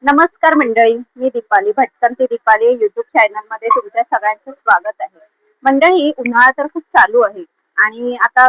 नमस्कार मंडळी, मी दीपाली भटकंती दीपाली युट्यूब चॅनल मध्ये तुमच्या सगळ्यांचं स्वागत आहे. मंडळी, उन्हाळा तर खूप चालू आहे आणि आता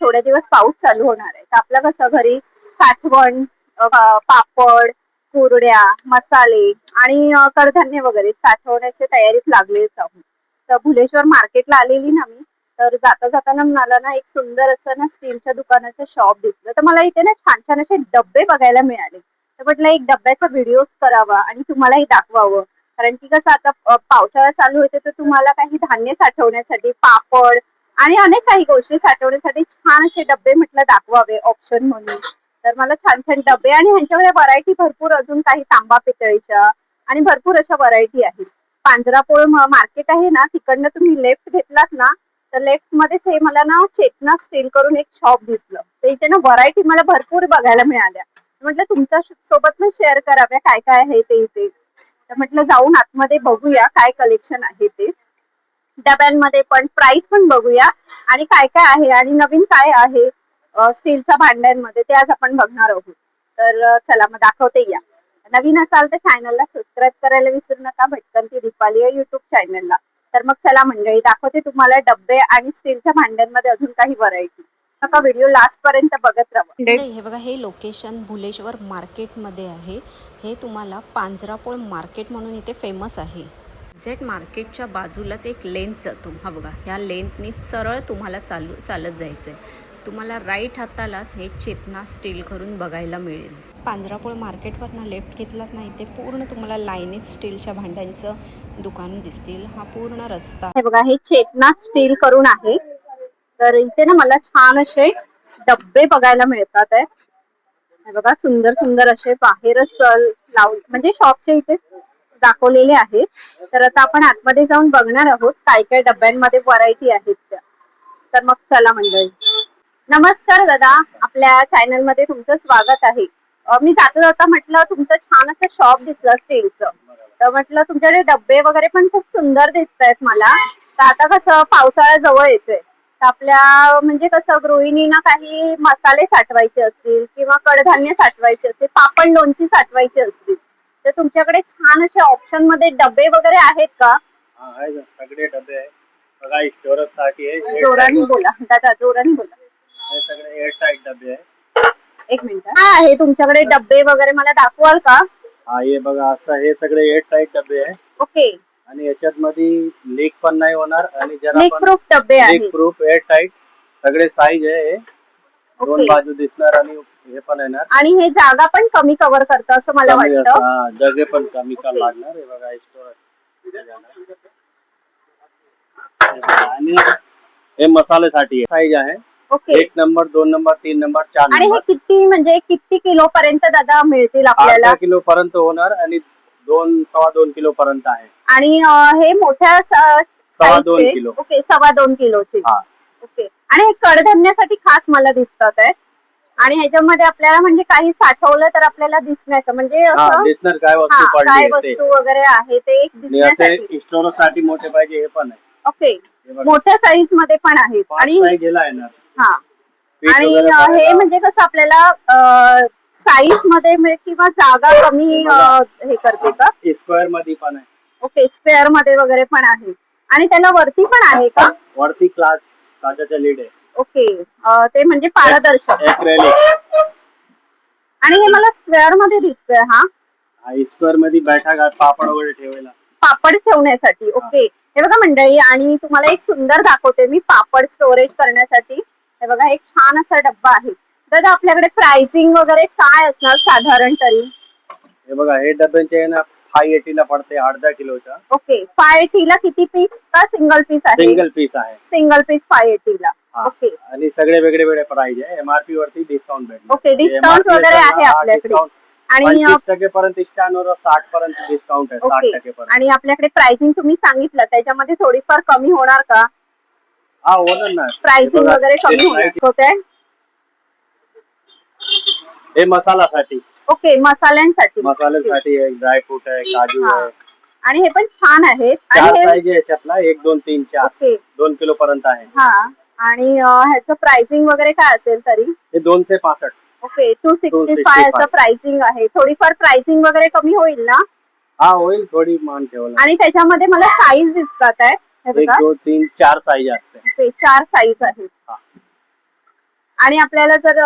थोडे दिवस पाऊस चालू होणार आहे. तर आपलं कसं घरी साठवण, पापड, कुरड्या, मसाले आणि कडधान्य वगैरे साठवण्याच्या तयारीत लागलेच आहोत. तर भुलेश्वर मार्केटला आलेली ना मी, तर जाता जाताना मला ना एक सुंदर असं ना स्टीलच्या दुकानाचं शॉप दिसलं. तर मला इथे ना छान छान असे डब्बे बघायला मिळाले. तर म्हटलं एक डब्याचा व्हिडिओ करावा आणि तुम्हालाही दाखवावं. कारण की कसं आता पावसाळा चालू होते, तर तुम्हाला काही धान्य साठवण्यासाठी पापड आणि अनेक काही गोष्टी साठवण्यासाठी छान असे डब्बे म्हटलं दाखवावे ऑप्शन म्हणून. तर मला छान छान डबे आणि ह्यांच्याकडे व्हरायटी भरपूर, अजून काही तांबा पितळीच्या आणि भरपूर अशा व्हरायटी आहेत. पांजरापोळ मार्केट आहे ना, तिकडनं तुम्ही लेफ्ट घेतलात ना, तर लेफ्ट मध्येच हे मला ना चेतना स्टील करून एक शॉप दिसलं. तर इथे ना व्हरायटी मला भरपूर बघायला मिळाल्या. म्हटलं तुमच्या सोबत पण शेअर कराव्या काय काय आहे ते इथे. तर म्हटलं जाऊन आतमध्ये बघूया काय कलेक्शन आहे ते. डब्यांमध्ये पण प्राइस पण बघूया आणि काय काय आहे आणि नवीन काय आहे स्टीलच्या भांड्यांमध्ये ते आज आपण बघणार आहोत. तर चला मग दाखवते या. नवीन असाल तर चॅनलला सबस्क्राईब करायला विसरू नका, भटकंती दीपाली या युट्यूब चॅनलला. तर मग चला मंडळी, दाखवते तुम्हाला डब्बे आणि स्टीलच्या भांड्यांमध्ये अजून काही व्हरायटी. नका व्हिडिओ लास्ट पर्यंत बघत राहा. मंडळी, हे बघा, हे लोकेशन भुलेश्वर मार्केटमध्ये आहे. हे तुम्हाला पांजरापोळ मार्केट म्हणून इथे फेमस आहे. झेड मार्केटच्या बाजूलाच एक लेन जातो. हा बघा, ह्या लेननी सरळ तुम्हाला चालत जायचं आहे. तुम्हाला राईट हातालाच हे चेतना स्टील करून बघायला मिळेल. पांजरापोळ मार्केटवरनं लेफ्ट घेतलात नाही ते पूर्ण तुम्हाला लाईनीत स्टीलच्या भांड्यांचं दुकान दिसतील. हा पूर्ण रस्ता. हे बघा, हे चेतना स्टील करून आहे. तर इथे ना मला छान असे डब्बे बघायला मिळतात आहे. हे बघा, सुंदर सुंदर असे बाहेरच म्हणजे शॉपच्या इथे दाखवलेले आहेत. तर आता आपण आतमध्ये जाऊन बघणार आहोत काय काय डब्यांमध्ये व्हरायटी आहेत त्या. तर मग चला मंडळी. नमस्कार दादा, आपल्या चॅनल मध्ये तुमचं स्वागत आहे. मी जाता जाता म्हटलं तुमचं छान असं शॉप दिसलं स्टीलचं. तर म्हटलं तुमच्याकडे डब्बे वगैरे पण खूप सुंदर दिसत आहेत मला. तर आता कसं पावसाळा जवळ येतोय, तर आपल्या म्हणजे कसं गृहिणींना काही मसाले साठवायचे असतील किंवा कडधान्य साठवायचे असतील, पापड लोणची साठवायची असतील, तर तुमच्याकडे छान अशा ऑप्शन मध्ये डबे वगैरे आहेत का? आहे ना, सगळे डबे आहे बघा. स्टोरेज साठी आहे. जोराने बोला दादा, जोराने बोला. हे सगळे एअर टाईट डबे आहे. एक मिनिट. काय आहे तुमच्याकडे डब्बे वगैरे, मला दाखवाल का? हा, हे बघा, असं हे सगळे एअर टाईट डबे आहे. ओके. आणि याच्यात मध्ये लीक पण नाही होणार आणि लीक प्रूफ डब्बे आहेत. लीक प्रूफ एअर टाईट सगळे साईज आहे. हे दोन बाजू दिसणार आणि हे पण येणार. आणि हे जागा पण कमी कव्हर करतं असं मला वाटतं. जगे पण कमी का लागणार. हे बघा, स्टोरेज. आणि हे मसाल्यासाठी साईज आहे. Okay. 1 number, 2 number, 3 number, 4 number. आणि हे किती म्हणजे किती किलो पर्यंत दादा मिळतील आपल्याला? 8 किलो पर्यंत होणार आणि 2-2.25 किलो पर्यंत आहे. आणि हे मोठ्या 2.25 किलो. ओके, 2.25 किलोचे. ओके. आणि हे कडधान्यासाठी खास मला दिसतात आहे. आणि ह्याच्यामध्ये आपल्याला म्हणजे काही साठवलं तर आपल्याला दिसण्याचं म्हणजे दिसणार काय वस्तू पडली काय वस्तू वगैरे आहे ते एक दिसण्यासाठी. स्टोरेज साठी मोठे पाहिजे हे पण आहे. ओके. मोठ्या साईज मध्ये पण आहेत. आणि हा, आणि हे म्हणजे कसं आपल्याला साईज मध्ये किंवा जागा कमी हे करते का? स्क्वेअर मध्ये पण आहे. ओके, स्क्वेअर मध्ये वगैरे पण आहे. आणि त्याला वरती पण आहे का? वरती काचेचा लीड आहे. ओके. ते म्हणजे पारदर्शक. आणि हे मला स्क्वेअर मध्ये दिसतंय. हा, स्क्वेअर मध्ये बैठा पापड वगैरे ठेवायला, पापड ठेवण्यासाठी. ओके. हे बघा मंडळी, आणि तुम्हाला एक सुंदर दाखवते मी पापड स्टोरेज करण्यासाठी. हे बघा, एक छान असा डब्बा आहे. दादा, आपल्याकडे प्राइसिंग वगैरे काय असणार साधारण तरी? हे बघा, हे डब्यांचे ना 580 ला पडते, 1/2 किलोचा. ओके. 580 ला किती पीस का सिंगल पीस आहे? सिंगल पीस आहे. सिंगल पीस 580 ला. ओके. आणि सगळे वेगळे वेगळे प्राइस आहे. एमआरपी वरती डिस्काउंट भेटणार. ओके, डिस्काउंट वगैरे आहे आपल्याकडे. आणि 25% पर्यंत स्टँडवर 60 पर्यंत डिस्काउंट आहे. 60% पर्यंत. आणि आपल्याकडे प्राइसिंग तुम्ही सांगितलं, त्याच्यामध्ये थोडीफार कमी होणार का? हा, होणार ना. प्राइसिंग वगैरे कमी होते. हे मसाल्यासाठी. ओके, मसाल्यांसाठी. मसाल्यासाठी ड्रायफ्रूट आहे, काजू आहे. आणि हे पण छान आहेत. चार साईज आहे याच्यातला, 1, 2, 3, 4. ओके. 2 किलो पर्यंत आहे. हा, आणि ह्याचं प्राइसिंग वगैरे काय असेल तरी? हे 265. ओके 265 265 असं प्राइसिंग आहे. थोडीफार प्राइसिंग वगैरे कमी होईल ना? हा होईल, थोडी मान ठेवला. आणि त्याच्यामध्ये मला साईज दिसतात आहे हे एक बघा. 2 3 4 साईज असते. ओके 4 साईज आहेत. हा. आणि आपल्याला जर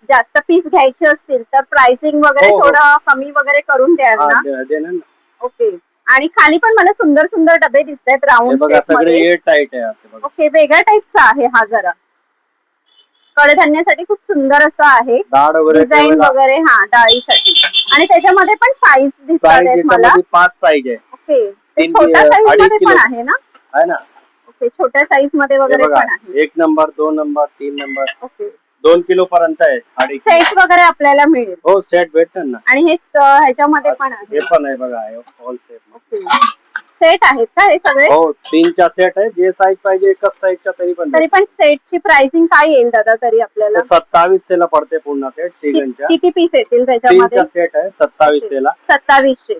जास्त पीस घ्यायचे असतील तर प्राइसिंग वगैरे हो, हो. थोडं कमी वगैरे करून द्याल हा ना? देणार ना. ओके. आणि खाली पण मला सुंदर सुंदर डबे दिसत आहेत हे राऊंड बघा शेप सगळे मध्ये. एअर टाईट आहे असे बघा. ओके वेगळ्या टाईपचा आहे हा जरा. कडधान्यासाठी खूप सुंदर असं आहे. डाळ वगैरे डिझाईन ठेवायला. वगैरे हा डाळीसाठी. आणि त्याच्यामध्ये पण साईज दिसतात साईज आहेत मला. याच्यामध्ये 5 साईज आहे. ओके ते 3 छोट्या साईज 2.5 मध्ये किलो पण आहे ना? आहे ना. ओके छोट्या साईज मध्ये हे वगैरे बघा पण आहे. 1 number 2 number 3 number okay 2 kilo पर्यंत आहे. 2.5 सेट वगैरे आपल्याला मिळेल. हो सेट भेटणार ना. आणि हे ह्याच्यामध्ये पण आहे. हे पण आहे बघा ऑल सेट. ओके सेट आहेत का हे सगळे? हो 3चा सेट आहे. जे साईज पाहिजे एकच साईजचा तरी पण सेटची प्राइसिंग काय येईल दादा तरी आपल्याला? 2700 ला पडते पूर्ण सेट तिघांच्या. किती पीस येतील त्याच्यामध्ये? 3चा सेट आहे 2700 ला. 2700.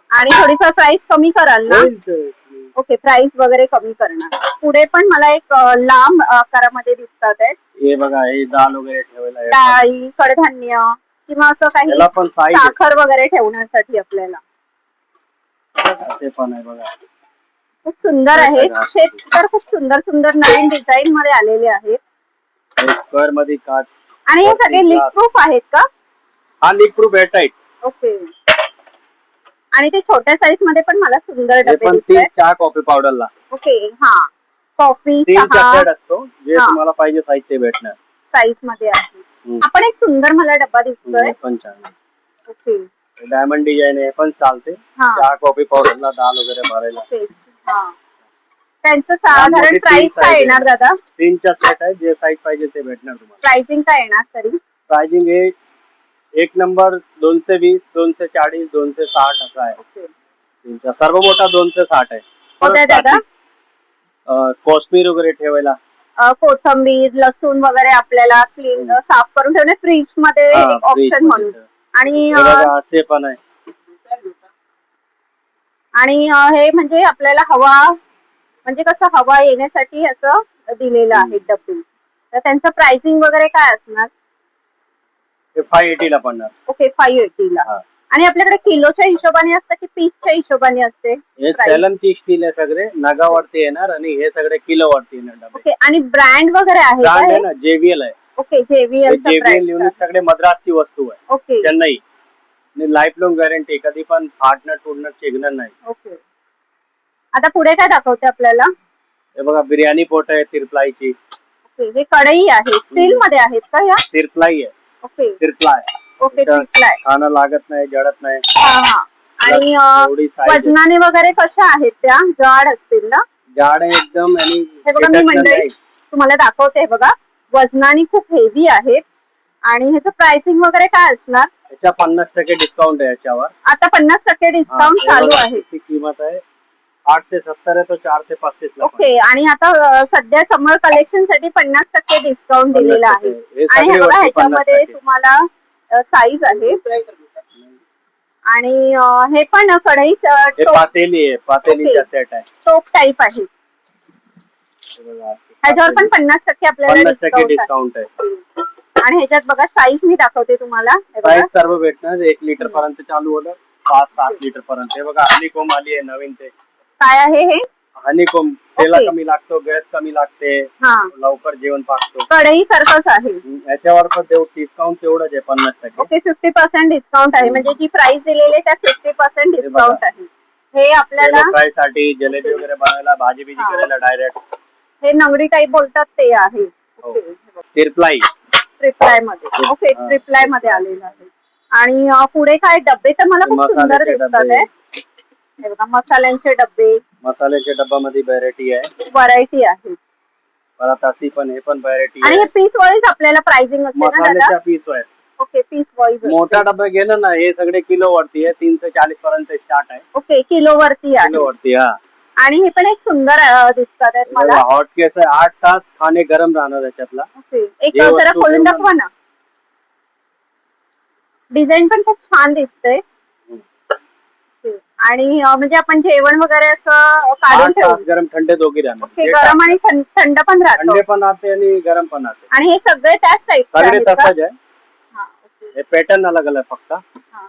आणि थोडीफार प्राइस कमी कराल ना? होईल. ओके प्राइस वगैरे कमी करणार. पुढे पण मला एक लांब आकारामध्ये दिसतात आहेत. हे बघा हे दाल वगैरे ठेवायला आहे. डाळी कडधान्य किंवा असं काही याला पण size आहे. साखर वगैरे ठेवण्यासाठी आपल्याला. असे पण आहे बघा. खूप सुंदर आहे. शेप तर खूप सुंदर सुंदर नवीन डिझाईन मध्ये आलेले आहेत. हे स्क्वेअर मध्ये काच. आणि हे सगळे लीक प्रूफ आहेत का? हा leak proof air tight. Okay. आणि ते छोट्या साईज मध्ये पण मला सुंदर हे डबे पण दिसतात. 3 चहा कॉफी पावडरला. ओके हा कॉफी 3चा चहा सेट असतो. जे हा. तुम्हाला पाहिजे साईज ते भेटणार. साईज मध्ये आहे. आपण एक सुंदर मला डब्बा दिसतोय. हे पण छान आहे. ओके डायमंड डिझाईन आहे पण चालते. हा. चहा कॉफी पावडरला दाल वगैरे भरायला. ओके हा. त्यांचं साधारण प्राइस काय येणार दादा? 3चा सेट आहे. जे साईज पाहिजे ते भेटणार तुम्हाला. प्राइसिंग काय येणार तरी? प्राइसिंग हे 1 नंबर 220 240 260 असा आहे. ओके तुमचा सर्व मोठा 260 आहे. होता दादा? कोथमीर वगैरे ठेवायला. कोथंबीर लसूण वगैरे आपल्याला क्लीन साफ करून ठेवणे फ्रीज मध्ये हा, एक fridge ऑप्शन मध्ये म्हणून. ठेवा. आणि हे बघा असे पण आहे. हे म्हणजे आपल्याला हवा म्हणजे कसं हवा येण्यासाठी असं दिलेलं आहे डब्बे. तर त्यांचं प्राइसिंग वगैरे काय असणार? हे 580 ला पडणार. ओके 580 ला. हा. आणि आपल्याकडे किलोच्या हिशोबाने असतं की पीसच्या हिशोबाने असते? हे सॅलमची स्टील आहे. सगळे नगावरती येणार आणि हे सगळे किलोवरती येणार डबे. ओके. आणि ब्रँड वगैरे आहे का? ब्रँड आहे ना JBL आहे. ओके JBL चा JBL ब्रँड. युनिट सगळे मद्रासची वस्तू आहे. Okay Chennai. Life long guarantee. कधी पण फाटणं तुडणं चिघणार नाही. ओके. आता पुढे काय दाखवते आपल्याला? हे बघा बिर्याणी पोट आहे तिरप्लाईची. ओके हे कढई आहे. स्टील मध्ये आहेत का ह्या? तिरप्लाई आहे. ओके तिरप्लाय. ओके ट्रिपलाय. खाणं लागत नाही जळत नाही. हा हा. आणि एवढी size आहे. वजनाने वगैरे कशा आहेत त्या? जाड असतील ना? जाड आहे एकदम. आणि हे बघा मी मंडळी तुम्हाला दाखवते. बघा वजनाने खूप हेवी आहेत. आणि ह्याचं प्राइसिंग वगैरे काय असणार? याच्या 50% डिस्काउंट आहे याच्यावर. आता 50% डिस्काउंट चालू आहे. ती किंमत आहे 870 आहे तो 435 ला. ओके. आणि आता सध्या समर कलेक्शन साठी 50% डिस्काउंट दिलेला आहे. आणि हे बघा ह्याच्यामध्ये तुम्हाला साईज आहे. आणि हे पण कढई पातेली आहे. पातेलीचा सेट आहे. टोप टाईप आहे. ह्याच्यावर पण 50% आपल्याला 50% डिस्काउंट आहे. आणि ह्याच्यात बघा साईज मी दाखवते तुम्हाला. साईज सर्व भेटणार. 1 लिटर पर्यंत चालू होतं. 5-7 लिटर पर्यंत. हे बघा हनीकोम आली आहे नवीन. ते काय आहे हे? हनीकोम. तेला कमी लागतो. गॅस कमी लागते. लवकर जेवण पाकतो. कढई सारखंच आहे. याच्यावर पण डिस्काउंट तेवढंच आहे 50%. ओके 50% डिस्काउंट आहे. म्हणजे जी प्राइस दिलेली आहे त्या 50% डिस्काउंट आहे. हे आपल्याला फ्राय साठी जलेबी वगैरे बनवायला भाजी बिजी करायला डायरेक्ट. हे नंगरी टाईप बोलतात ते आहे. तिरप्लाई. ट्रिप्लाय मध्ये. ओके ट्रिप्लाय मध्ये आलेलं आहे. आणि पुढे काय डब्बे तर मला खूप सुंदर दिसतात आहे. हे बघा मसाल्यांचे डब्बे. मसाल्याच्या डब्यामध्ये व्हरायटी आहे. व्हरायटी आहे. परत अशी पण हे पण व्हरायटी आणि आहे. हे पीस वाईज आपल्याला प्राइसिंग असते ना दादा? मसाल्याच्या piece wise. Okay piece wise. मोठा डब्बा गेलं ना हे सगळे किलो वरती आहे. 340 पर्यंत स्टार्ट आहे. ओके किलो वरती आहे. किलो वरती. हा. आणि हे पण एक सुंदर दिसतात आहेत मला. हॉट केस आहे. 8 तास खाणे गरम राहणार त्याच्यातला. ओके एक जरा खोलून दाखवा ना. डिझाईन पण खूप छान दिसते. आणि म्हणजे आपण जेवण वगैरे असं काढून ठेवू. गरम थंड दोघी राहणार. ओके गरम आणि थंड पण राहतो. थंड पण राहते आणि गरम पण राहते. आणि हे सगळे त्याच टाईपचे सगळे आहेत का? तसंच आहे. हे पॅटर्न अलग अलग फक्त. हा.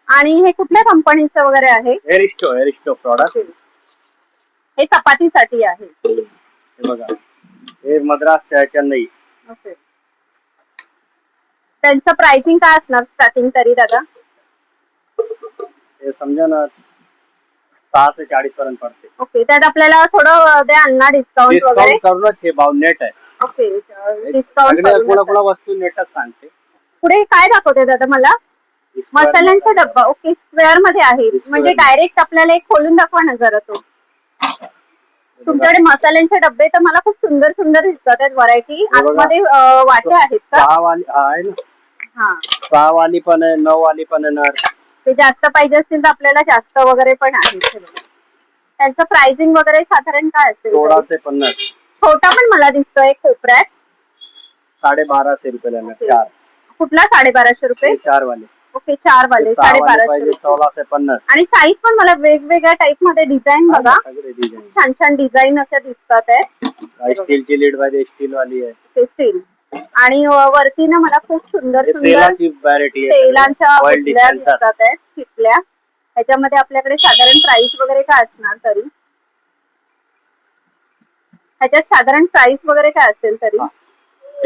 आणि हे कुठल्या कंपनीचं वगैरे आहे? Aristo product. हे चपातीसाठी आहे. हे बघा, हे मद्रास चेन्नई. ओके. त्यांचं प्राइसिंग काय असणार स्टार्टिंग तरी दादा? हे समजा ना 6 से 40 पर्यंत पडते. ओके. त्यात आपल्याला थोडं द्याल ना डिस्काउंट वगैरे? डिस्काउंट करूनच हे भाव नेट आहे. ओके. डिस्काउंट कोणा वस्तू नेटच सांगते. पुढे काय दाखवते दादा मला? मसाल्यांचा डब्बा. ओके. स्क्वेअर मध्ये आहे, म्हणजे डायरेक्ट आपल्याला एक खोलून दाखवा ना जरा तो. तुमच्याकडे मसाल्यांचे डब्बे तर मला खूप सुंदर सुंदर दिसतात आहेत. व्हरायटी आतमध्ये वाटे आहेत का? 6 वाली आहे ना. हा. 6 वाली पण आहे, 9 वाली पण आहे. ते जास्त पाहिजे असतील तर आपल्याला जास्त वगैरे पण आहे. त्यांचं प्राइसिंग वगैरे साधारण काय असेल? 1650. छोटा पण मला दिसतोय कोपऱ्यात. 1250 रुपये. ओके. 4. कुठला 1250 रुपये? 4 वाले. ओके. 4 वाले 1250 रुपये. 1650. आणि साईज पण मला वेगवेगळ्या टाइप मध्ये डिझाईन बघा, सगळे डिझाइन. छान छान डिझाईन अशा दिसतात आहेत. स्टीलची लीड पाहिजे, स्टील वाली आहे. ते स्टील. आणि वरती ना मला खूप सुंदर सुंदर तेलाची व्हरायटी आहे. तेलांच्या ऑइल बुटल्या डिस्पेन्सर. दिसतात आहेत किटल्या. ह्याच्यामध्ये आपल्याकडे साधारण प्राइस वगैरे काय असणार तरी? ह्याच्यात साधारण प्राइस वगैरे काय असेल तरी?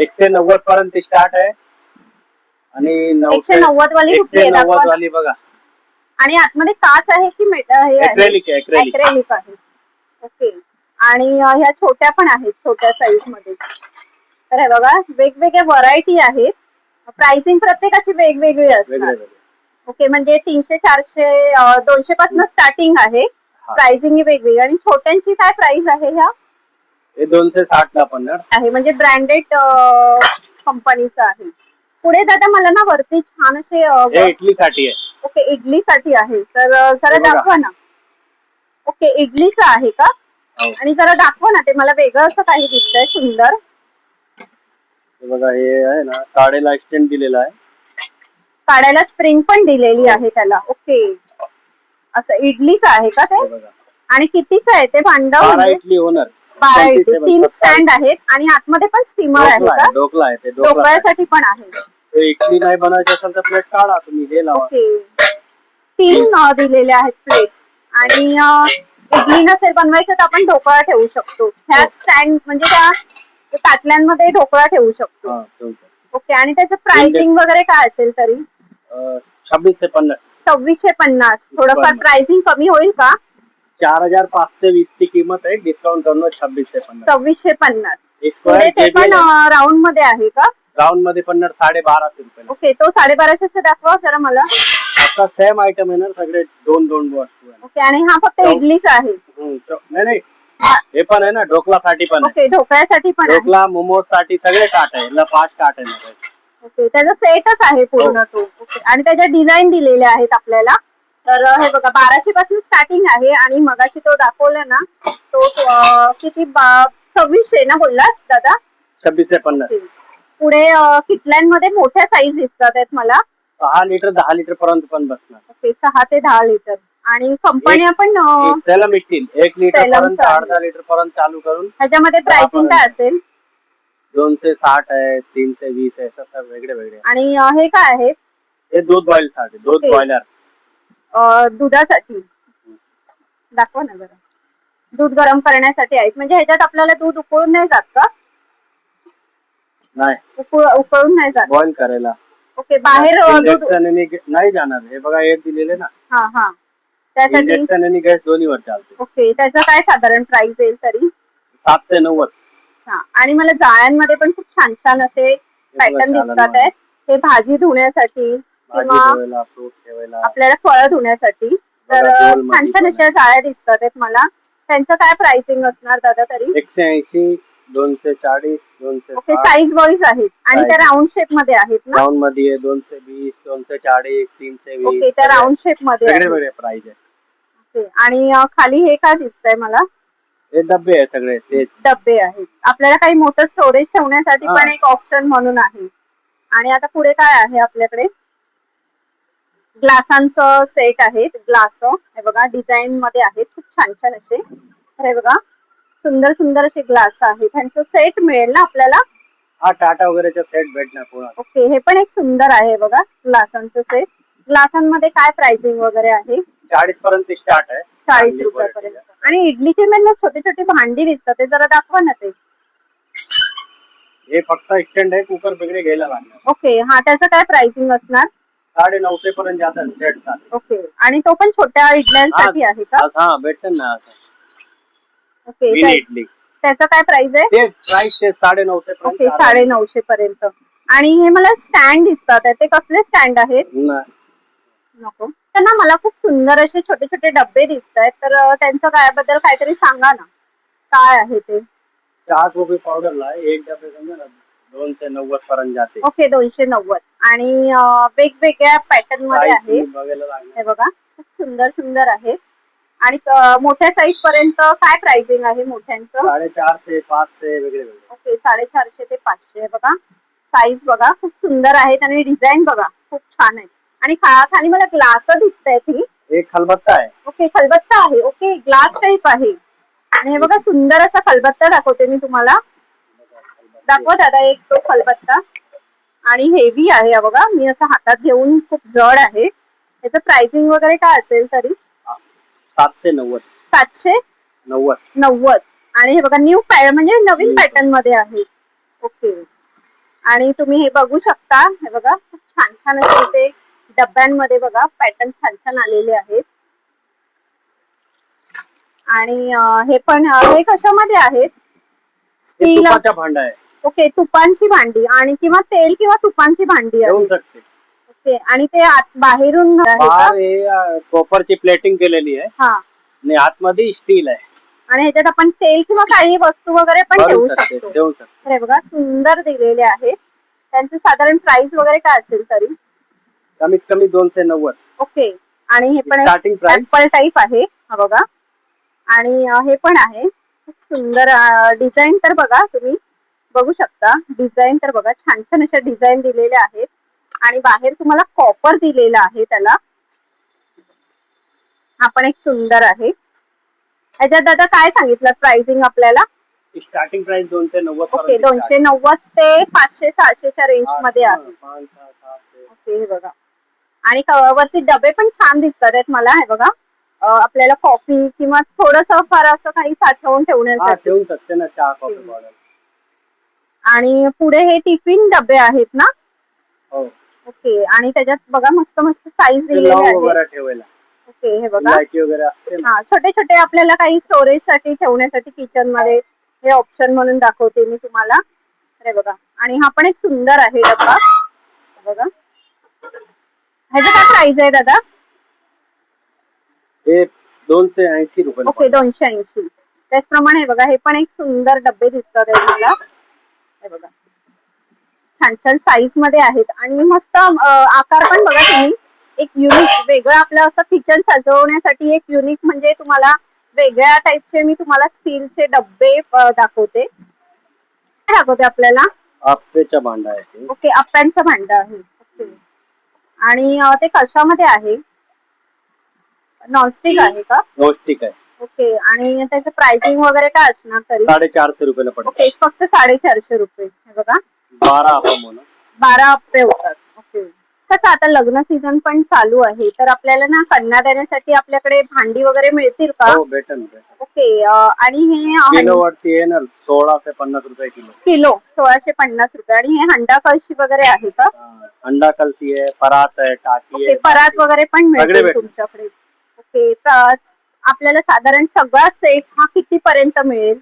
190 पर्यंत स्टार्ट आहे. आणि 190 वाली कुठली आहे? 190 वाली बघा. आणि आतमध्ये काच आहे की ॲक्रेलिक आहे. ॲक्रेलिक आहे. ओके. आणि ह्या छोट्या पण आहेत, छोट्या साईज मध्ये. तर हे बघा, वेगवेगळ्या व्हरायटी आहेत. प्राइसिंग प्रत्येकाची वेगवेगळी असणार. ओके. म्हणजे 300, 400, 200 पासून स्टार्टिंग आहे. प्राइसिंग ही वेगवेगळी. आणि छोट्यांची काय प्राइस आहे ह्या? हे 260 ला पण आहे, म्हणजे ब्रँडेड कंपनीचं आहे. पुढे दादा मला ना वरती छान असे इडलीसाठी आहे. ओके. इडलीसाठी आहे, तर जरा दाखवा ना. ओके. इडलीचं आहे का? आणि जरा दाखवा ना, ते मला वेगळं असं काही दिसतंय सुंदर. बघा, हे आहे ना, काढायला स्टँड दिलेला आहे. काढायला स्प्रिंग पण दिलेली आहे त्याला. ओके. असं इडलीचं आहे का ते? आणि कितीचं आहे ते भांड? 12 इडली होणार. 12 इडली. 3 स्टँड आहेत आणि आतमध्ये पण स्टीमर आहे का? ढोकला आहे ते. ढोकळ्यासाठी पण आहे. इडली नाही बनवायची असेल तर प्लेट काढा तुम्ही, हे लावा. ओके. 3 दिलेले आहेत प्लेट्स. आणि इडली नसेल बनवायचं तर आपण ढोकळा ठेवू शकतो. ह्या स्टँड म्हणजे त्या ताटल्यांमध्ये ढोकळा ठेवू शकतो. ओके. आणि त्याचं प्राइसिंग वगैरे काय असेल तरी? 2650. 2650. थोडंफार प्राइसिंग कमी होईल का? 4520 ची किंमत आहे. डिस्काउंट करून 2650. 2650. पुढे ते पण राऊंड मध्ये आहे का? राऊंड मध्ये पण 1250 रुपये. ओके. तो 1250 दाखवा जरा मला. आता सेम आयटम आहे ना, सगळे 2 वस्तू आहे. ओके. आणि हा फक्त इडलीचा आहे? नाही, हे पण आहे ना, ढोकळासाठी पण आहे. ओके. ढोकळ्यासाठी पण आहे. ढोकळा, मोमोज साठी सगळे काट आहे. 5 काट आहे. ओके. त्याचा सेटच आहे पूर्ण तो. ओके. आणि त्याच्या डिझाईन दिलेल्या आहेत आपल्याला. तर हे बघा, 1200 पासून स्टार्टिंग आहे. आणि मगाशी तो दाखवला ना, तो किती 2600 ना बोललात दादा? 2650. पुढे किटल्यांमध्ये मोठ्या साईज दिसतात आहेत मला. 6 लिटर 10 लिटर पर्यंत पण बसणार. ओके. 6 ते 10 लिटर. आणि कंपन्या पण सेलम स्टील 1 लिटर पर्यंत, अर्धा लिटर पर्यंत चालू करून. ह्याच्यामध्ये प्राइसिंग काय असेल? 260 आहे, 320 आहे, असं वेगळे. आणि हे काय आहे? हे दूध बॉईल साठी. दूध बॉयलर. दुधासाठी दाखवा ना जरा. दूध गरम करण्यासाठी आहेत. म्हणजे ह्याच्यात आपल्याला दूध उकळून नाही जात का? नाही, उकळून नाही जात. बॉईल करायला. ओके. बाहेर नाही जाणार. हे बघा, हे दिलेले ना. हा. त्यासाठी इंडक्शन आणि गॅस दोन्हीवर चालते. ओके. त्याचं काय साधारण प्राइस येईल तरी? 7 ते 90. आणि मला जाळ्यांमध्ये पण खूप छान छान असे पॅटर्न दिसतात आहेत. हे भाजी धुण्यासाठी किंवा आपल्याला फळं धुण्यासाठी. तर छान छान अशा जाळ्या दिसतात आहेत मला. त्यांचं काय प्राइसिंग असणार दादा तरी? 180, 240, 260. ओके. साईज वाईज आहेत. आणि त्या राऊंड शेप मध्ये आहेत ना? राऊंड मध्ये 220, 240, 320. ओके. त्या राऊंड शेप मध्ये वेगळे प्राइस आहे. ओके. आणि खाली हे काय दिसतंय मला? हे डब्बे आहे सगळे. ते डब्बे आहेत. आपल्याला काही मोठं स्टोरेज ठेवण्यासाठी पण एक ऑप्शन म्हणून आहे. आणि आता पुढे काय आहे आपल्याकडे? ग्लासांचं सेट आहेत. ग्लास हे बघा, डिझाईन मध्ये आहेत खूप छान छान असे. हे बघा, सुंदर सुंदर असे ग्लास आहेत. ह्यांचं सेट मिळेल ना आपल्याला? हा टाटा वगैरेचा सेट भेटणार पुन्हा. ओके, हे पण एक सुंदर आहे बघा ग्लासांचं सेट. ग्लासांमध्ये काय प्राइसिंग वगैरे आहे? 40 पर्यंत स्टार्ट आहे. 40 चांगली रुपयापर्यंत. quality आहे. आणि इडलीचे म्हणजे छोटे छोटे भांडी दिसतात, ते जरा दाखवा ना ते. हे फक्त स्टँड आहे, कुकर वगैरे घ्यायला लागणार. ओके, हा त्याचं काय प्राइसिंग असणार? 950 पर्यंत जातात सेट चालू. ओके, आणि तो पण छोट्या इडल्यांसाठी आहे का? हा भेटेल ना असं. ओके, मिनी इडली त्याचं काय प्राइस आहे? ते प्राइस ते 950 पर्यंत. ओके, 950 पर्यंत. आणि हे मला स्टँड दिसतात आहे, ते कसले स्टँड आहेत? नको, तर ना मला खूप सुंदर असे छोटे छोटे डब्बे दिसत आहेत, तर त्यांचं काय बद्दल काहीतरी सांगा ना, काय आहे ते? चहा कॉफी पावडरला एक डबे समजा ना 290 पर्यंत जाते. ओके, 290. आणि वेगवेगळ्या पॅटर्न मध्ये Size आहे. तुम्ही बघायला लागणार. हे बघा, खूप सुंदर सुंदर आहेत. आणि मोठ्या साईज पर्यंत काय प्राइसिंग आहे मोठ्यांचं? 450 500 वेगळे वेगळे. ओके, 450 ते 500 बघा. साईज बघा, खूप सुंदर आहेत आणि डिझाईन बघा खूप छान आहे. आणि खाली मला ग्लास दिसत आहेत ही. एक खलबत्ता आहे. ओके, खलबत्ता आहे. ओके, ग्लास टाईप आहे. आणि हे बघा, सुंदर असा खलबत्ता दाखवते मी तुम्हाला. दाखवा दादा एक तो खलबत्ता. आणि हेवी आहे हा बघा, मी असं हातात घेऊन खूप जड आहे. त्याचं प्राइसिंग वगैरे काय असेल तरी? 790. 790. आणि हे बघा, न्यू म्हणजे नवीन पॅटर्न मध्ये आहे. ओके, आणि तुम्ही हे बघू शकता. हे बघा, खूप छान छान असे ते डब्यांमध्ये बघा पॅटर्न छान छान आलेले आहेत. आणि हे पण हे कशामध्ये आहेत? स्टील. तुपाचा भांडा आहे. ओके, तुपांची भांडी आणि किंवा तेल किंवा तुपांची भांडी घेऊ आहे. शकते. ओके, आणि ते बाहेरून आहे का? बाहेर हे कॉपरची प्लेटिंग केलेली आहे. हा, आणि आतमध्ये स्टील आहे. आणि ह्याच्यात आपण तेल किंवा काही वस्तू वगैरे पण ठेवू शकतो. ठेवू शकतो. तर हे बघा, सुंदर दिलेले आहेत. त्यांचे साधारण प्राइस वगैरे काय असेल तरी? कमीत कमी 290. ओके, आणि हे पण Starting price? ऍपल टाईप आहे हा बघा. आणि हे पण आहे खूप सुंदर. डिझाईन तर बघा, तुम्ही बघू शकता. डिझाईन तर बघा, छान छान अशा डिझाईन दिलेल्या आहेत. आणि बाहेर तुम्हाला कॉपर दिलेला आहे त्याला. हा पण एक सुंदर आहे. ह्याच्यात दादा काय सांगितलं प्राइसिंग आपल्याला? Starting price 290. ओके, 290 ते 500 600च्या रेंज मध्ये आहे. 5 6 7. ओके, हे बघा. आणि वरती डबे पण छान दिसतात आहेत मला. हे बघा, आपल्याला कॉफी किंवा थोडस फार असं काही साठवून ठेवण्यासाठी. ठेवू शकते ना चहा कॉफी पावडर. आणि पुढे हे टिफिन डबे आहेत ना? हो. ओके, आणि त्याच्यात बघा मस्त मस्त साईज दिलेले लवंग आहे. वगैरे ठेवायला. ओके, हे बघा. इलायची वगैरे असते ना. हा, छोटे छोटे आपल्याला काही स्टोरेज साठी ठेवण्यासाठी किचन मध्ये हे ऑप्शन म्हणून दाखवते मी तुम्हाला. हे बघा, आणि हा पण एक सुंदर आहे डब्बा. बघा, ह्याचं काय प्राइस आहे दादा? हे 280 रुपये. ओके, 280. त्याचप्रमाणे हे बघा, हे पण एक सुंदर डब्बे दिसतात आहे मला. हे बघा, छान छान साईज मध्ये आहेत. आणि मस्त आकार पण बघा तुम्ही. एक युनिक वेगळं आपलं असं किचन सजवण्यासाठी एक युनिक म्हणजे तुम्हाला वेगळ्या टाईपचे मी तुम्हाला स्टीलचे डब्बे दाखवते. काय दाखवते आपल्याला? आप्पेचा भांडा आहे ते. ओके, आप्यांचं भांड आहे. ओके, आणि ते कशामध्ये आहे? नॉनस्टिक आहे का? नॉनस्टिक आहे. ओके, आणि त्याचं प्राइसिंग वगैरे काय असणार तरी? 450 रुपयाला पडेल. ओके, फक्त 450 रुपये. हे बघा, 12 आपण म्हणू. 12 आप्पे होतात. ओके, कसं आता लग्न सीझन पण चालू आहे, तर आपल्याला ना कन्या देण्यासाठी आपल्याकडे भांडी वगैरे मिळतील का? हो, भेटेल. ओके, आणि हे किलो वरती आहे ना 1650 रुपये किलो. किलो 1650 रुपये. आणि हे हंडा कळशी वगैरे आहे का? अंडा कलसी आहे, परात आहे, टाकी ओके, आहे. परात वगैरे पण मिळतील भेटेल. तुमच्याकडे. ओके, तर आपल्याला साधारण सगळा सेट हा किती पर्यंत मिळेल?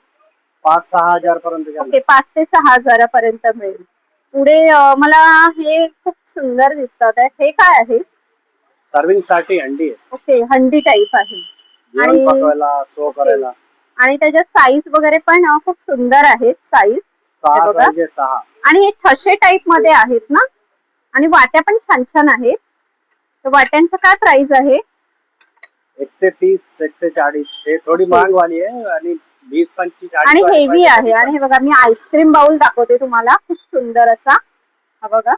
5-6 हजार पर्यंत. ओके, 5 ते 6 हजारापर्यंत मिळेल. पुढे मला हे खूप सुंदर दिसतात आहे. हे काय आहे? सर्विंग साठी हंडी आहे. ओके, हंडी टाईप आहे. जेवण पकवायला, सो करायला. आणि त्याच्या साईज वगैरे पण खूप सुंदर आहेत साईज. 6. आणि हे ठसे टाईप मध्ये आहेत ना? आणि वाट्या पण छान छान आहेत. तर वाट्यांचं काय प्राइस आहे? 130 140. हे थोडी महाग वाली आहे. आणि 20-25. आणि हेवी आहे. आणि हे बघा, मी आईस्क्रीम बाउल दाखवते तुम्हाला, खूप सुंदर असा. हा बघा,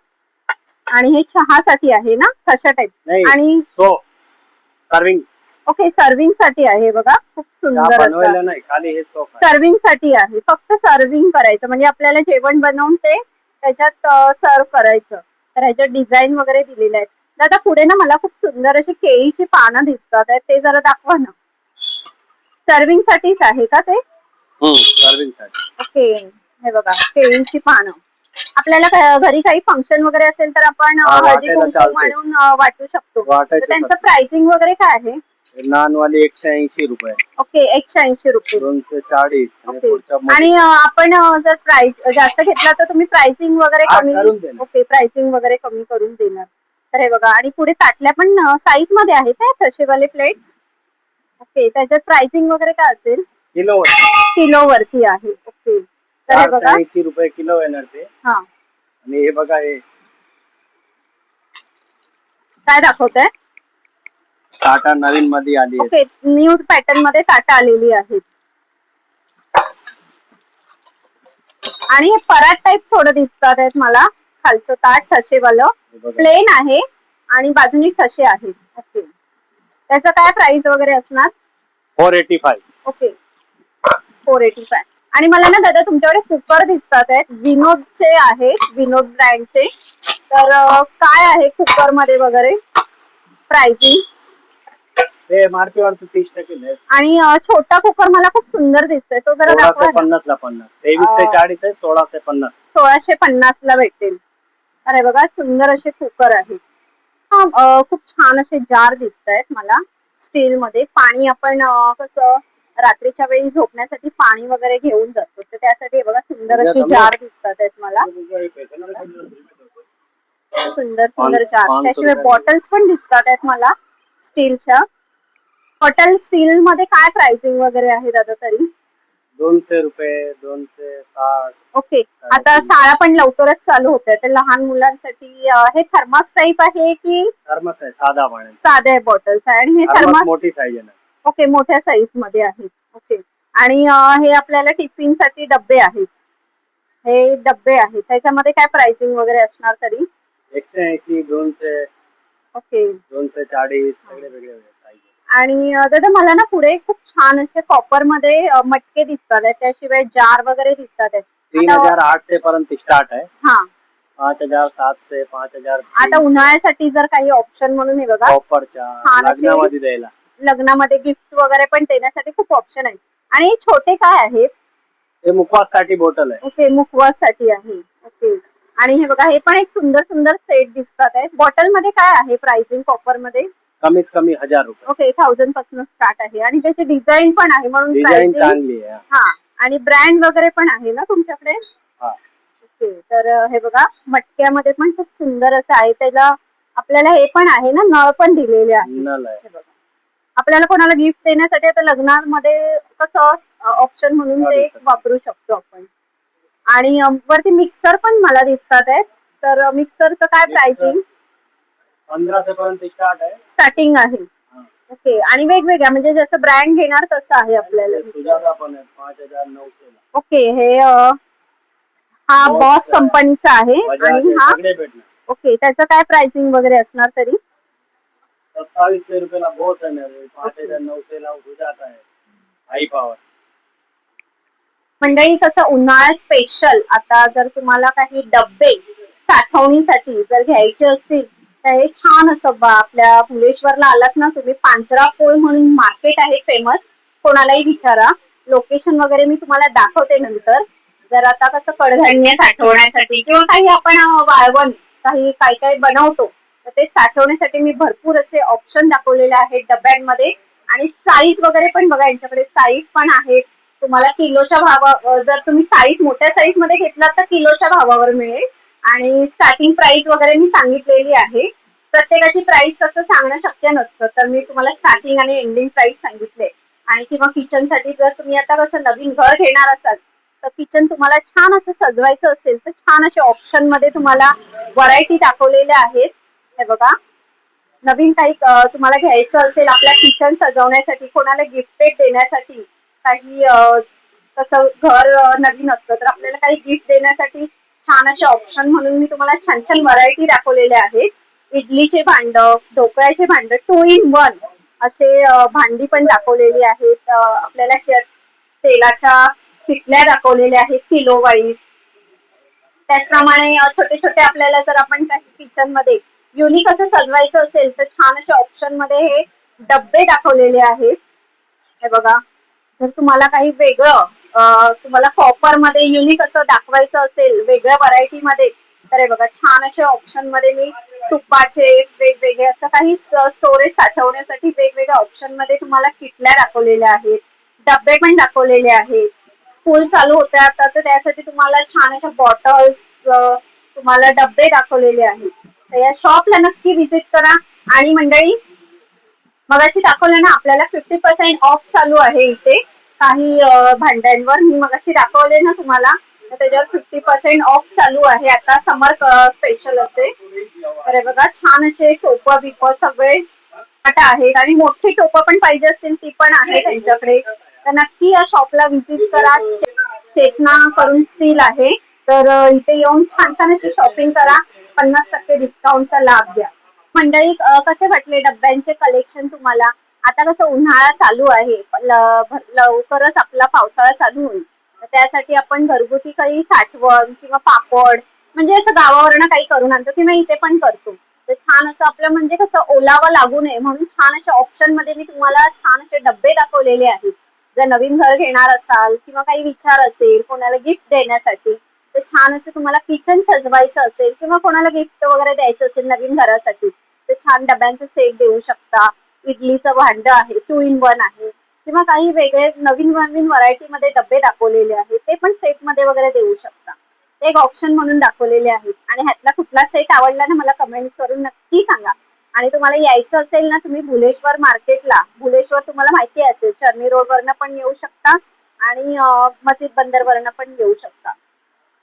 आणि हे चहासाठी आहे ना, ठशा टाईप. आणि सर्विंग. ओके, सर्विंग साठी आहे बघा, खूप सुंदर असं. नाही, खाली हे सर्विंग साठी आहे, फक्त सर्विंग करायचं म्हणजे आपल्याला जेवण बनवून ते त्याच्यात सर्व करायचं. तर ह्याच्यात डिझाईन वगैरे दिलेले आहेत. दादा पुढे ना मला खूप सुंदर अशी केळीची पानं दिसतात आहेत, ते जरा दाखवा ना. सर्विंग साठीच आहे का ते? सर्विंग साठी. ओके, हे बघा केळीची पानं. आपल्याला घरी काही फंक्शन वगैरे असेल तर आपण हा, हळदी वाटायला कुंकू चालते. म्हणून वाटू शकतो. तर वाटायचं त्यांचं सत्तर. प्राइसिंग वगैरे काय आहे? लहान वाली 180 रुपये, ओके, 180 रुपये. 240 आणि ओके. पुढच्या आणि मध्ये आपण जर प्राइस जास्त घेतला तर तुम्ही प्राइसिंग वगैरे हा, कमी. करून देणार. ओके, प्राइसिंग वगैरे कमी करून देणार. तर हे बघा, आणि पुढे ताटल्या पण साईज मध्ये आहेत काय तसेवाले प्लेट्स? ओके, त्याच्यात प्राइसिंग वगैरे काय असेल? किलो किलो वरती आहे. ओके, तर हे बघा. 480 रुपये किलो येणार ते. हा, आणि हे बघा, हे काय दाखवतंय? टाटा नवीन मध्ये आली आहे. ओके, न्यू पॅटर्न मध्ये ताटा आलेली आहेत. आणि हे परात टाईप थोडं दिसतात आहेत मला. खालचं ताट ठसेवालं हे बघा. प्लेन आहे आणि बाजूनी ठसे आहेत. ओके, त्याचं काय प्राइस वगैरे असणार? 485. ओके, 485. आणि मला ना दादा तुमच्याकडे कुकर दिसतात आहेत, विनोदचे आहेत, विनोद ब्रँडचे. तर काय आहे कुकर मध्ये वगैरे प्राइसिंग? ते MRP वरती 30% less. आणि छोटा कुकर मला खूप सुंदर दिसतोय, तो जरा दाखवा ना. 1650 ला 50. 23 ते 40 आहे, 1650. 1650 ला भेटेल. अरे बघा, सुंदर असे कुकर आहेत. खूप छान असे जार दिसत आहेत मला स्टील मध्ये. पाणी आपण कसं रात्रीच्या वेळी झोपण्यासाठी पाणी वगैरे घेऊन जातो, तर त्यासाठी हे बघा सुंदर असे जार दिसतात आहेत मला. सुंदर सुंदर जार. 500 त्याशिवाय रुपये. बॉटल्स पण दिसतात आहेत मला स्टीलच्या. बॉटल स्टील मध्ये काय प्राइसिंग वगैरे आहे दादा तरी? 200 रुपये, 260. ओके, आता शाळा पण लवकरच चालू होते, तर लहान मुलांसाठी हे थर्मास टाईप आहे की थर्मस आहे, साधा पाणी. साध्या बॉटल्स आहे? आणि हे थर्मस थर्मास मोठी साईज आहे ना. ओके, मोठ्या साईज मध्ये आहेत. ओके, आणि हे आपल्याला टिफिन साठी डब्बे आहेत. हे डब्बे आहेत, त्याच्यामध्ये काय प्राइसिंग वगैरे असणार तरी? 180, 200, ओके. 240 सगळे वेगळे साईज. आणि दादा मला ना पुढे खूप छान असे कॉपर मध्ये मटके दिसतात आहेत, त्याशिवाय जार वगैरे दिसतात आहेत. 3800 पर्यंत स्टार्ट आहे. हा, 5700, 5000. आता उन्हाळ्यासाठी जर काही ऑप्शन म्हणून हे बघा कॉपरच्या छान असे लग्नामध्ये द्यायला. लग्नामध्ये गिफ्ट वगैरे पण देण्यासाठी खूप ऑप्शन आहेत. आणि हे छोटे काय आहेत? ते मुखवास साठी बॉटल आहे. ओके, मुखवास साठी आहे. ओके, आणि हे बघा, हे पण एक सुंदर सुंदर सेट दिसतात आहेत. बॉटल मध्ये काय आहे प्राइसिंग कॉपर मध्ये? कमीत कमी 1000 रुपये. ओके, 1000 पासून स्टार्ट आहे. आणि त्याची डिझाईन पण आहे म्हणून डिझाईन प्राइसिंग. चांगली आहे. हा, आणि ब्रँड वगैरे पण आहे ना तुमच्याकडे? हा. ओके, तर हे बघा मटक्यामध्ये पण खूप सुंदर असं आहे. त्याला आपल्याला हे पण आहे ना, नळ पण दिलेले आहे. नल आहे. हे बघा, आपल्याला कोणाला गिफ्ट देण्यासाठी आता लग्नामध्ये कसं ऑप्शन म्हणून ते वापरू शकतो आपण. आणि वरती मिक्सर पण मला दिसतात आहेत. तर मिक्सरचं काय प्राइसिंग? 1500 पर्यंत स्टार्ट आहे. स्टार्टिंग आहे. ओके, आणि वेगवेगळ्या म्हणजे जसं ब्रँड घेणार तसं आहे आपल्याला. सुजाता पण आहे 5900 ला. ओके, हे हा बॉस कंपनीचा आहे. आणि हा सगळे भेटणार. ओके, त्याचं काय प्राइसिंग वगैरे असणार तरी? 2700 रुपयाला बहुत आहे ना. 5900 ला सुजाता आहे, हाई पॉवर. मंडळी, कसं उन्हाळ्यात स्पेशल आता जर तुम्हाला काही डब्बे साठवणीसाठी जर घ्यायचे असतील तर हे छान असं आपल्या भुलेश्वरला आलात ना तुम्ही, पांजरापोळ म्हणून मार्केट आहे फेमस. कोणालाही विचारा, लोकेशन वगैरे मी तुम्हाला दाखवते नंतर. जर आता कसं कडधान्य साठवण्यासाठी किंवा काही आपण वाळवण काही काय काय बनवतो, तर ते साठवण्यासाठी मी भरपूर असे ऑप्शन दाखवलेले आहेत डब्यांमध्ये. आणि साईज वगैरे पण बघा, यांच्याकडे साईज पण आहे. तुम्हाला किलोच्या जर तुम्ही साईज मोठ्या साईज मध्ये घेतलात तर किलोच्या भावावर मिळेल. आणि स्टार्टिंग प्राइस वगैरे मी सांगितलेली आहे. प्रत्येकाची प्राइस तसं सांगणं शक्य नसतं, तर मी तुम्हाला स्टार्टिंग आणि एंडिंग प्राइस सांगितले. आणि किंवा किचन साठी जर तुम्ही आता कसं नवीन घर घेणार असाल तर किचन तुम्हाला छान असं सजवायचं असेल तर छान असे ऑप्शन मध्ये तुम्हाला व्हरायटी दाखवलेल्या आहेत. हे बघा, नवीन काही तुम्हाला घ्यायचं असेल आपल्या किचन सजवण्यासाठी, कोणाला गिफ्टेड देण्यासाठी, काही कसं घर नवीन असतं तर आपल्याला काही गिफ्ट देण्यासाठी छान असे ऑप्शन म्हणून मी तुम्हाला छान छान व्हरायटी दाखवलेले आहेत. इडलीचे भांड, ढोकळ्याचे भांड, 2 in 1 असे भांडी पण दाखवलेली आहेत. आपल्याला तेलाच्या किटल्या दाखवलेल्या आहेत किलो वाईज. त्याचप्रमाणे छोटे छोटे आपल्याला जर आपण काही किचन मध्ये युनिक असं सजवायचं असेल तर छान अशा ऑप्शन मध्ये हे डब्बे दाखवलेले आहेत. हे बघा, जर तुम्हाला काही वेगळं तुम्हाला कॉपर मध्ये युनिक असं दाखवायचं असेल वेगळ्या व्हरायटी मध्ये, तर हे बघा छान अशा ऑप्शन मध्ये मी तुपाचे वेगवेगळे असं काही स्टोरेज साठवण्यासाठी वेगवेगळ्या ऑप्शन मध्ये तुम्हाला किटल्या दाखवलेल्या आहेत, डब्बे पण दाखवलेले आहेत. स्कूल चालू होत्या आता तर त्यासाठी तुम्हाला छान अशा बॉटल्स, तुम्हाला डब्बे दाखवलेले आहेत. तर या शॉपला नक्की व्हिजिट करा. आणि मंडळी, मगाशी दाखवलं ना आपल्याला 50% ऑफ चालू आहे इथे काही भांड्यांवर. मी मगाशी दाखवले ना तुम्हाला, तर त्याच्यावर 50% ऑफ चालू आहे आता, समर स्पेशल असे. तर हे बघा छान असे टोपं बिप सगळे आता आहेत, आणि मोठी टोपं पण पाहिजे असतील ती पण आहे त्यांच्याकडे. तर नक्की या शॉपला व्हिजिट करा. चेतना करून स्टील आहे. तर इथे येऊन छान छान अशी शॉपिंग करा. 50% डिस्काउंटचा लाभ घ्या. मंडळी, कसे वाटले डब्यांचे कलेक्शन तुम्हाला? आता कसं उन्हाळा चालू आहे, लवकरच आपला पावसाळा चालू होईल. तर त्यासाठी आपण घरगुती काही साठवण किंवा पापड म्हणजे असं गावावरनं काही करून आणतो किंवा इथे पण करतो. तर छान असं आपलं म्हणजे कसं ओलावा लागू नये म्हणून छान अशा ऑप्शन मध्ये मी तुम्हाला छान असे डब्बे दाखवलेले आहेत. जर नवीन घर घेणार असाल किंवा काही विचार असेल कोणाला गिफ्ट देण्यासाठी, तर छान असं तुम्हाला किचन सजवायचं असेल किंवा कोणाला गिफ्ट वगैरे द्यायचं असेल नवीन घरासाठी, तर छान डब्यांचे सेट देऊ शकता. इडलीचं भांड आहे, 2 in 1 आहे, किंवा काही वेगळे नवीन नवीन व्हरायटी मध्ये डब्बे दाखवलेले आहेत, ते पण सेट मध्ये वगैरे देऊ शकता. ते एक ऑप्शन म्हणून दाखवलेले आहेत. आणि ह्यातला कुठला सेट आवडला ना मला कमेंट्स करून नक्की सांगा. आणि तुम्हाला यायचं असेल ना तुम्ही भुलेश्वर मार्केटला, भुलेश्वर तुम्हाला माहिती असेल चर्नी रोड वरनं पण येऊ शकता आणि मस्जिद बंदर वरनं पण येऊ शकता.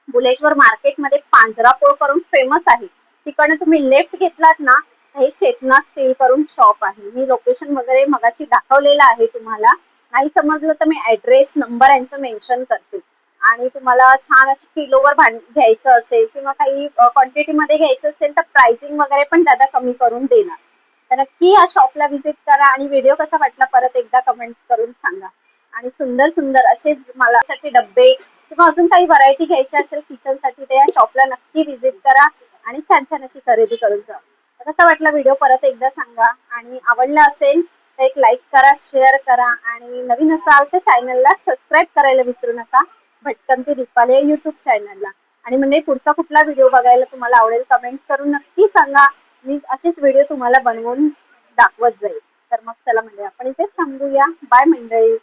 भुलेश्वर मार्केटमध्ये पांजरा पोळ करून फेमस आहे. तिकडनं तुम्ही लेफ्ट घेतलात ना, हे चेतना स्टील करून शॉप आहे. मी लोकेशन वगैरे मगाशी दाखवलेलं आहे तुम्हाला. नाही समजलं तर मी ऍड्रेस नंबर यांचं मेन्शन करते. आणि तुम्हाला छान असं किलोवर घ्यायचं असेल किंवा काही क्वांटिटी मध्ये घ्यायचं असेल तर प्राइसिंग वगैरे पण दादा कमी करून देणार. तर नक्की या शॉपला व्हिजिट करा. आणि व्हिडिओ कसा वाटला परत एकदा कमेंट्स करून सांगा. आणि सुंदर सुंदर असे मला साठी डब्बे किंवा अजून काही व्हरायटी घ्यायची असेल किचन साठी, तर या शॉपला नक्की व्हिजिट करा आणि छान छान अशी खरेदी करून जा. तर कसा वाटला व्हिडिओ परत एकदा सांगा. आणि आवडला असेल तर एक लाईक करा, शेअर करा, आणि नवीन असाल तर चॅनलला सबस्क्राईब करायला विसरू नका. भटकंती दीपाली या युट्यूब चॅनलला. आणि म्हणजे पुढचा कुठला व्हिडिओ बघायला तुम्हाला आवडेल कमेंट्स करून नक्की सांगा. मी असेच व्हिडिओ तुम्हाला बनवून दाखवत जाईल. तर मग चला म्हणजे आपण इथेच थांबूया. बाय मंडळी.